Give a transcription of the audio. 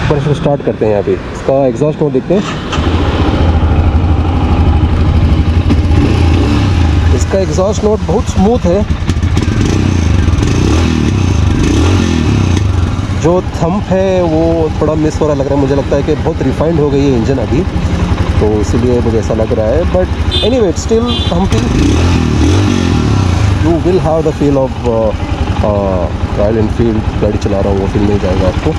एक बार इसको स्टार्ट करते हैं। यहाँ पे इसका एग्जॉस्ट नोट देखते हैं। इसका एग्जॉस्ट नोट बहुत स्मूथ है। जो थंप है वो थोड़ा मिस हो रहा लग रहा है। मुझे लगता है कि बहुत रिफाइंड हो गई है इंजन अभी, तो इसीलिए मुझे ऐसा लग रहा है। But anyway it's still thumping. You will have the feel of royal Enfield. गाड़ी चला रहा हूँ वो फील नहीं जाएगा आपको।